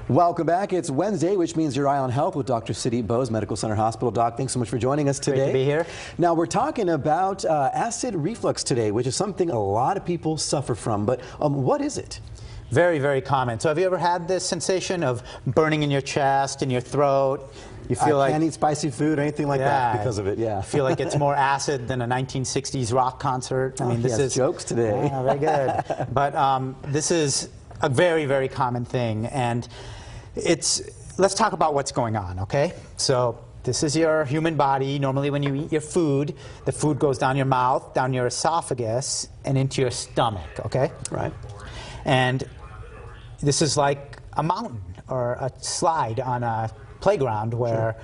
Welcome back. It's Wednesday, which means your Eye on Health with Dr. Sudip Bose, Medical Center Hospital. Doc, thanks so much for joining us today. Great to be here. Now, we're talking about acid reflux today, which is something a lot of people suffer from. But what is it? Very, very common. So have you ever had this sensation of burning in your chest, in your throat? You feel I can't eat spicy food or anything like that because of it, yeah. Feel like it's more acid than a 1960s rock concert. I mean, this is jokes today. Yeah, very good. But this is a very, very common thing. And let's talk about what's going on, okay? So this is your human body. Normally when you eat your food, the food goes down your mouth, down your esophagus, and into your stomach, okay? Right. And this is like a mountain or a slide on a playground where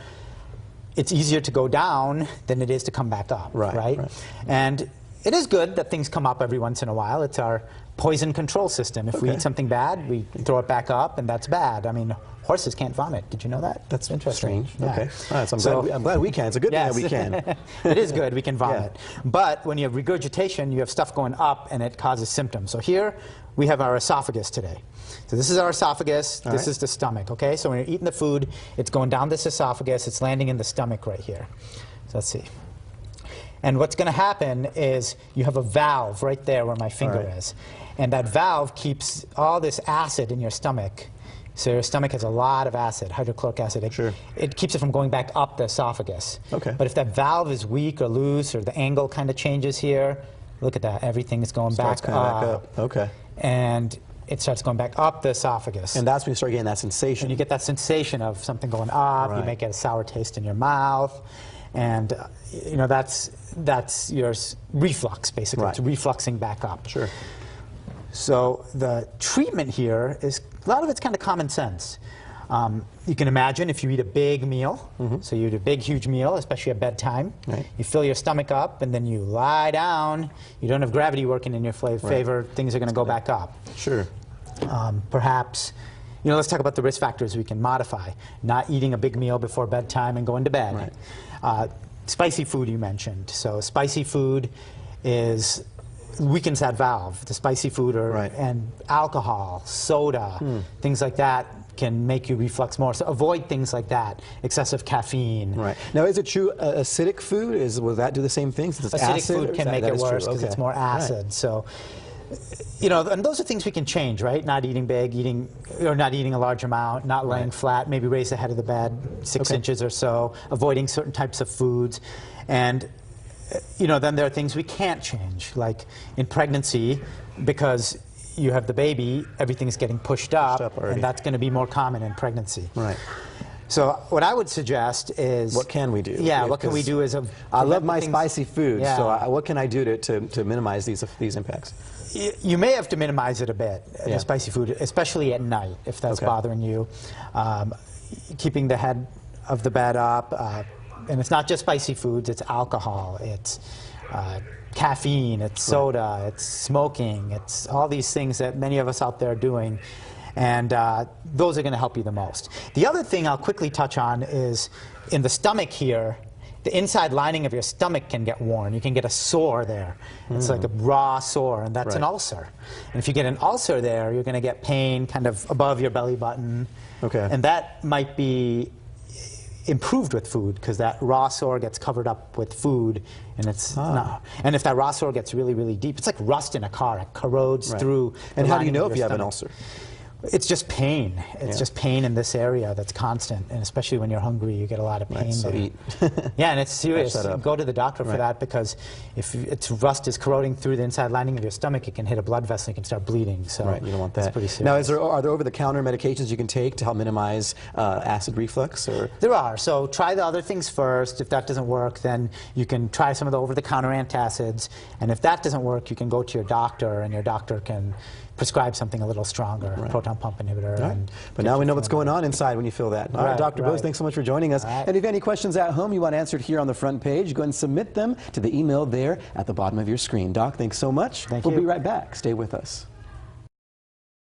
it's easier to go down than it is to come back up, right? And it is good that things come up every once in a while. It's our poison control system. If we eat something bad, we throw it back up, and that's bad. I mean, horses can't vomit. Did you know that? That's interesting. Strange. Yeah. Okay. All right, I'm glad we can. It's a good thing that we can. It is good. We can vomit. But when you have regurgitation, you have stuff going up, and it causes symptoms. So here we have our esophagus today. So this is our esophagus. This is the stomach. Okay. So when you're eating the food, it's going down this esophagus. It's landing in the stomach right here. So let's see. And what's going to happen is you have a valve right there where my finger is. And that valve keeps all this acid in your stomach. So your stomach has a lot of acid, hydrochloric acid. It keeps it from going back up the esophagus. Okay. But if that valve is weak or loose or the angle kind of changes here, look at that. Everything is going back up. Okay. And it starts going back up the esophagus. And that's when you start getting that sensation. And you get that sensation of something going up. You may get a sour taste in your mouth. And you know, that's your reflux, basically. It's refluxing back up. Sure. So the treatment here is, a lot of it's kind of common sense. You can imagine if you eat a big meal, so you eat a big, huge meal, especially at bedtime, you fill your stomach up, and then you lie down. You don't have gravity working in your favor. Things are going to go back up. Sure. Perhaps, you know, let's talk about the risk factors we can modify. Not eating a big meal before bedtime and going to bed. Spicy food you mentioned. So spicy food weakens that valve. The spicy food and alcohol, soda, things like that can make you reflux more. So avoid things like that. Excessive caffeine. Right. Now, is it true acidic food, will that do the same thing? Since it's acidic food can make it worse because it's more acid. So, you know, and those are things we can change, right? Not eating big, or not eating a large amount, not laying flat, maybe raise the head of the bed 6 inches or so, avoiding certain types of foods. And, you know, then there are things we can't change, like in pregnancy, because you have the baby, everything's getting pushed up and that's going to be more common in pregnancy. Right. So what I would suggest is... What can we do? Yeah, what can we do is... I love my spicy food, so what can I do to minimize these impacts? You may have to minimize it a bit, the spicy food, especially at night, if that's bothering you. Keeping the head of the bed up, and it's not just spicy foods, it's alcohol, it's caffeine, it's soda, it's smoking, it's all these things that many of us out there are doing. And those are going to help you the most. The other thing I'll quickly touch on is in the stomach here, the inside lining of your stomach can get worn. You can get a sore there. It's like a raw sore, and that's an ulcer. And if you get an ulcer there, you're going to get pain kind of above your belly button. And that might be improved with food because that raw sore gets covered up with food, and it's not. And if that raw sore gets really, really deep, it's like rust in a car. It corrodes through. And how do you know if you have an ulcer? It's just pain. It's just pain in this area that's constant, and especially when you're hungry, you get a lot of pain so there. eat. Yeah, and it's serious. Go to the doctor for that, because if rust is corroding through the inside lining of your stomach, it can hit a blood vessel and you can start bleeding. So you don't want that. It's pretty serious. Now, are there over-the-counter medications you can take to help minimize acid reflux? Or? There are. So try the other things first. If that doesn't work, then you can try some of the over-the-counter antacids. And if that doesn't work, you can go to your doctor, and your doctor can prescribe something a little stronger, proton pump inhibitor. But now we know what's going on inside when you feel that. All right, Dr. Bose, thanks so much for joining us. And if you have any questions at home you want answered here on the front page, go ahead and submit them to the email there at the bottom of your screen. Doc, thanks so much. Thank you. We'll be right back. Stay with us.